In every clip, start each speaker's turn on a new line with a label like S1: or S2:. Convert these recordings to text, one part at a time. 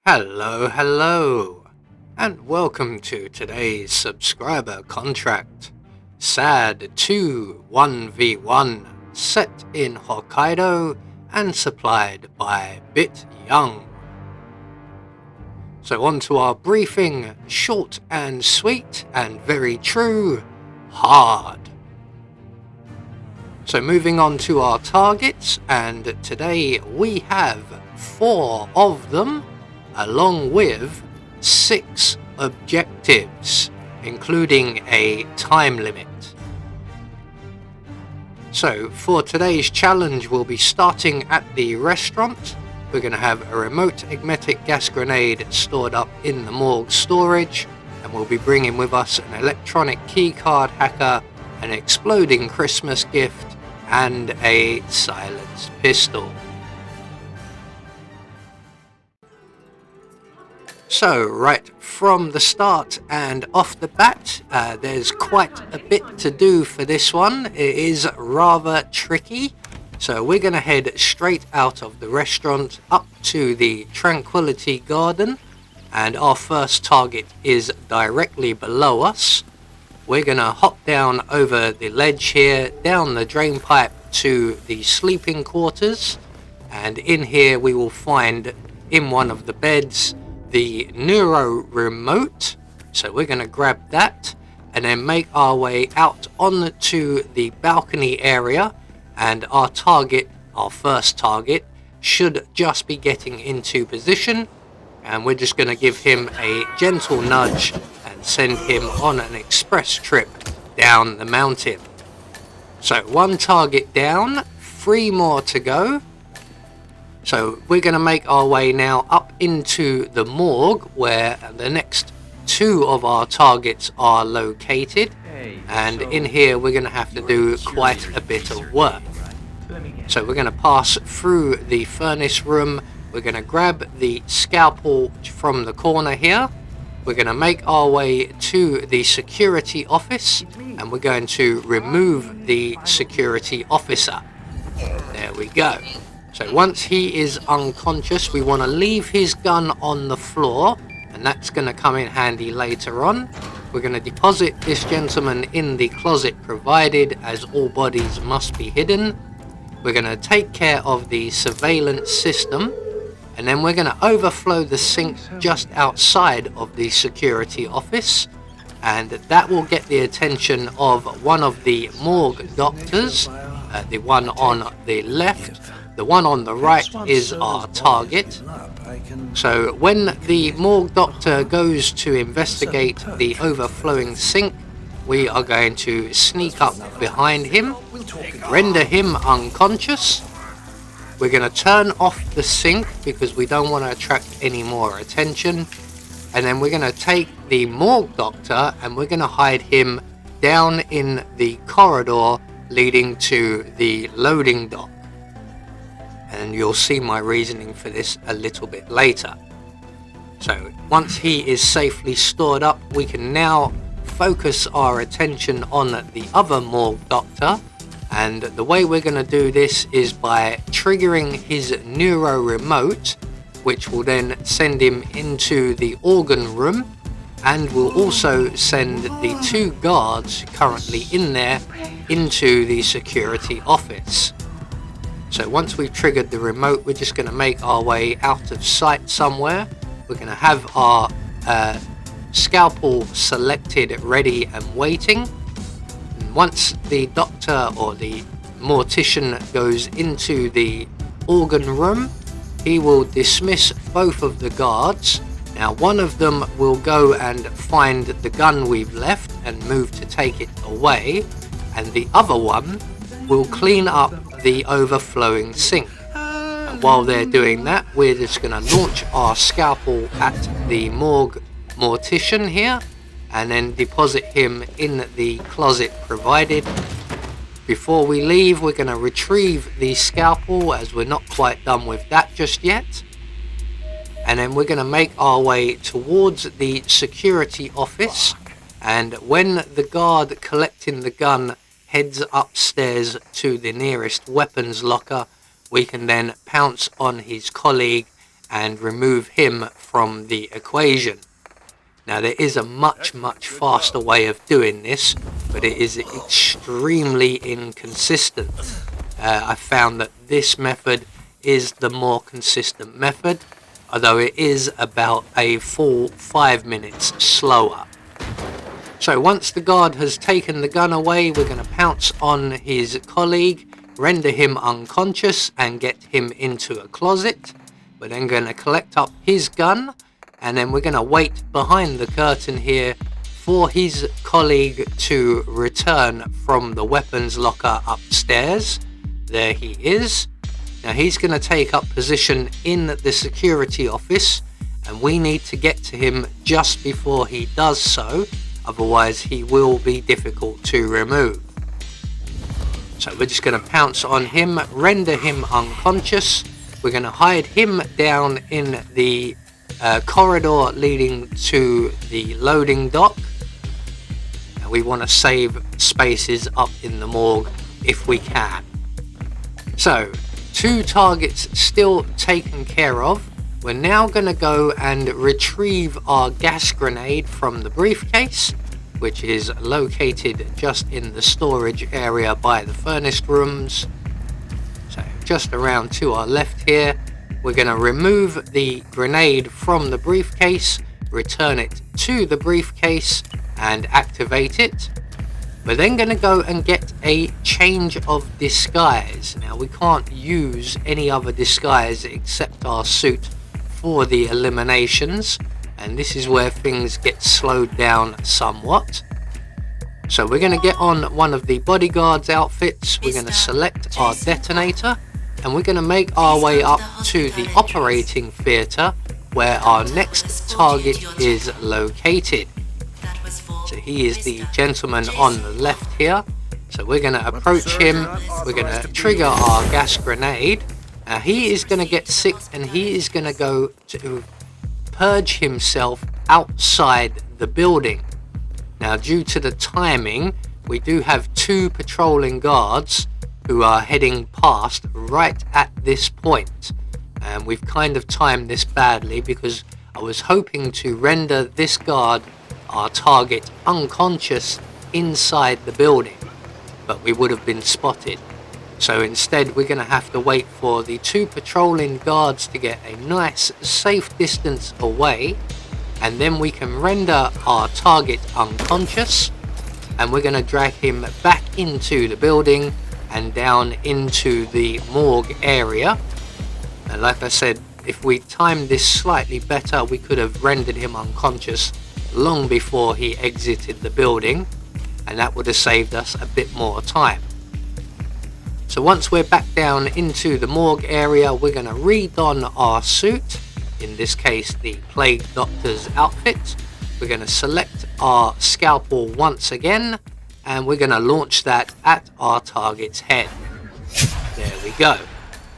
S1: Hello, and welcome to today's subscriber contract. Sad 2 1v1, set in Hokkaido and supplied by Bit Young. So on to our briefing, short and sweet and very true, hard. So moving on to our targets, and today we have 4 of them, along with 6 objectives, including a time limit. So for today's challenge, we'll be starting at the restaurant. We're going to have a remote magnetic gas grenade stored up in the morgue storage, and we'll be bringing with us an electronic keycard hacker, an exploding Christmas gift, and a silenced pistol. So right from the start and off the bat, there's quite a bit to do for this one. It is rather tricky. So we're going to head straight out of the restaurant up to the Tranquility Garden, and our first target is directly below us. We're going to hop down over the ledge here, down the drain pipe to the sleeping quarters, and in here we will find, in one of the beds, the neuro remote. So we're going to grab that and then make our way out onto the balcony area, and our first target, should just be getting into position, and we're just going to give him a gentle nudge and send him on an express trip down the mountain. So 1 target down, 3 more to go. So we're going to make our way now up into the morgue, where the next 2 of our targets are located, and in here we're going to have to do quite a bit of work. So we're going to pass through the furnace room. We're going to grab the scalpel from the corner here. We're going to make our way to the security office, and we're going to remove the security officer. There we go. So once he is unconscious, we want to leave his gun on the floor, and that's going to come in handy later on. We're going to deposit this gentleman in the closet provided, as all bodies must be hidden. We're going to take care of the surveillance system, and then we're going to overflow the sink just outside of the security office, and that will get the attention of one of the morgue doctors, the one on the left. The one on the right is our target. So when the morgue doctor goes to investigate the overflowing sink, we are going to sneak up behind him, render him unconscious. We're going to turn off the sink because we don't want to attract any more attention. And then we're going to take the morgue doctor and we're going to hide him down in the corridor leading to the loading dock. And you'll see my reasoning for this a little bit later. So once he is safely stored up, we can now focus our attention on the other morgue doctor. And the way we're going to do this is by triggering his neuro remote, which will then send him into the organ room, and will also send the 2 guards currently in there into the security office. So once we've triggered the remote, we're just going to make our way out of sight somewhere. We're going to have our scalpel selected, ready and waiting. And once the doctor or the mortician goes into the organ room, he will dismiss both of the guards. Now one of them will go and find the gun we've left and move to take it away, and the other one will clean up the overflowing sink. And while they're doing that, we're just going to launch our scalpel at the morgue mortician here, and then deposit him in the closet provided. Before we leave, we're going to retrieve the scalpel, as we're not quite done with that just yet. And then we're going to make our way towards the security office, and when the guard collecting the gun heads upstairs to the nearest weapons locker, we can then pounce on his colleague and remove him from the equation. Now there is a much faster way of doing this, but it is extremely inconsistent. I found that this method is the more consistent method, although it is about a full 5 minutes slower. So once the guard has taken the gun away, we're going to pounce on his colleague, render him unconscious and get him into a closet. We're then going to collect up his gun, and then we're going to wait behind the curtain here for his colleague to return from the weapons locker upstairs. There he is. Now he's going to take up position in the security office, and we need to get to him just before he does so, otherwise he will be difficult to remove. So we're just going to pounce on him, render him unconscious. We're going to hide him down in the corridor leading to the loading dock. And we want to save spaces up in the morgue if we can. So 2 targets still taken care of. We're now going to go and retrieve our gas grenade from the briefcase, which is located just in the storage area by the furnace rooms. So just around to our left here, we're going to remove the grenade from the briefcase, return it to the briefcase and activate it. We're then going to go and get a change of disguise. Now we can't use any other disguise except our suit for the eliminations, and this is where things get slowed down somewhat. So we're going to get on one of the bodyguard's outfits, we're going to select our detonator, and we're going to make our way up to the operating theatre where our next target is located. So he is the gentleman on the left here. So we're going to approach him, we're going to trigger our gas grenade. He is going to get sick, and he is going to go to purge himself outside the building. Now due to the timing, we do have 2 patrolling guards who are heading past right at this point. And we've kind of timed this badly because I was hoping to render this guard, our target, unconscious inside the building, but we would have been spotted. So instead we're going to have to wait for the 2 patrolling guards to get a nice safe distance away, and then we can render our target unconscious, and we're going to drag him back into the building and down into the morgue area. And like I said, if we timed this slightly better, we could have rendered him unconscious long before he exited the building, and that would have saved us a bit more time. So once we're back down into the morgue area, we're going to re-don our suit, in this case the Plague Doctor's outfit. We're going to select our scalpel once again, and we're going to launch that at our target's head. There we go.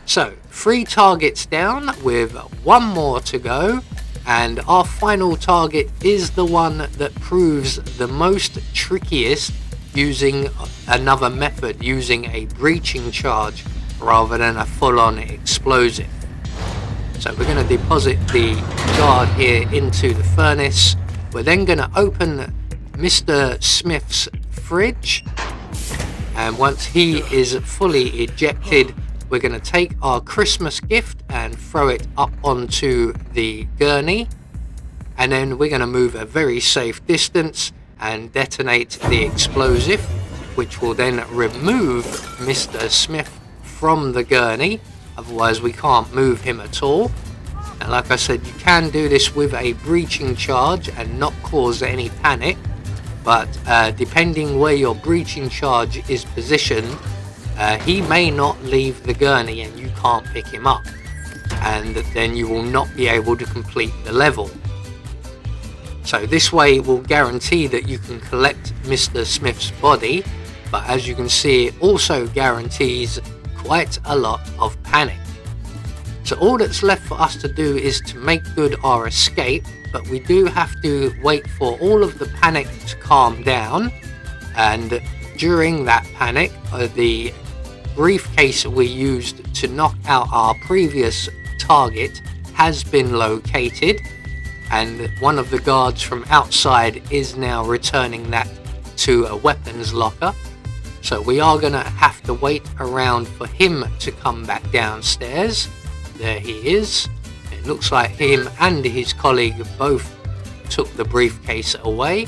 S1: So 3 targets down with 1 more to go, and our final target is the one that proves the most trickiest, using another method, using a breaching charge rather than a full-on explosive. So we're going to deposit the guard here into the furnace. We're then going to open Mr. Smith's fridge, and once he is fully ejected, we're going to take our Christmas gift and throw it up onto the gurney, and then we're going to move a very safe distance and detonate the explosive, which will then remove Mr. Smith from the gurney, otherwise we can't move him at all. And like I said, you can do this with a breaching charge and not cause any panic, but depending where your breaching charge is positioned, he may not leave the gurney and you can't pick him up, and then you will not be able to complete the level. So this way will guarantee that you can collect Mr. Smith's body, but as you can see, it also guarantees quite a lot of panic. So all that's left for us to do is to make good our escape, but we do have to wait for all of the panic to calm down, and during that panic, the briefcase we used to knock out our previous target has been located, and one of the guards from outside is now returning that to a weapons locker. So we are going to have to wait around for him to come back downstairs. There he is. It looks like him and his colleague both took the briefcase away.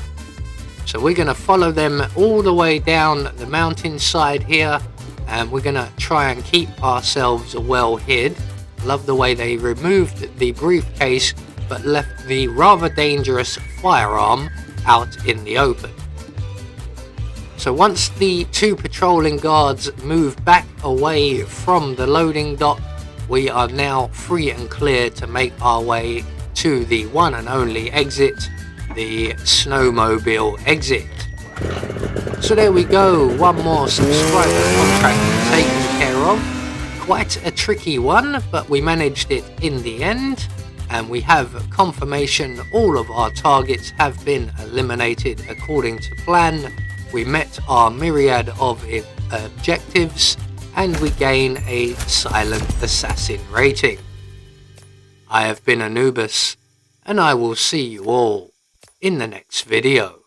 S1: So we're going to follow them all the way down the mountainside here, and we're going to try and keep ourselves well hid. Love the way they removed the briefcase but left the rather dangerous firearm out in the open. So once the two patrolling guards move back away from the loading dock, we are now free and clear to make our way to the one and only exit, the snowmobile exit. So there we go, one more subscriber contract taken care of. Quite a tricky one, but we managed it in the end, and we have confirmation all of our targets have been eliminated according to plan. We met our myriad of objectives, and we gain a silent assassin rating. I have been Anubis, and I will see you all in the next video.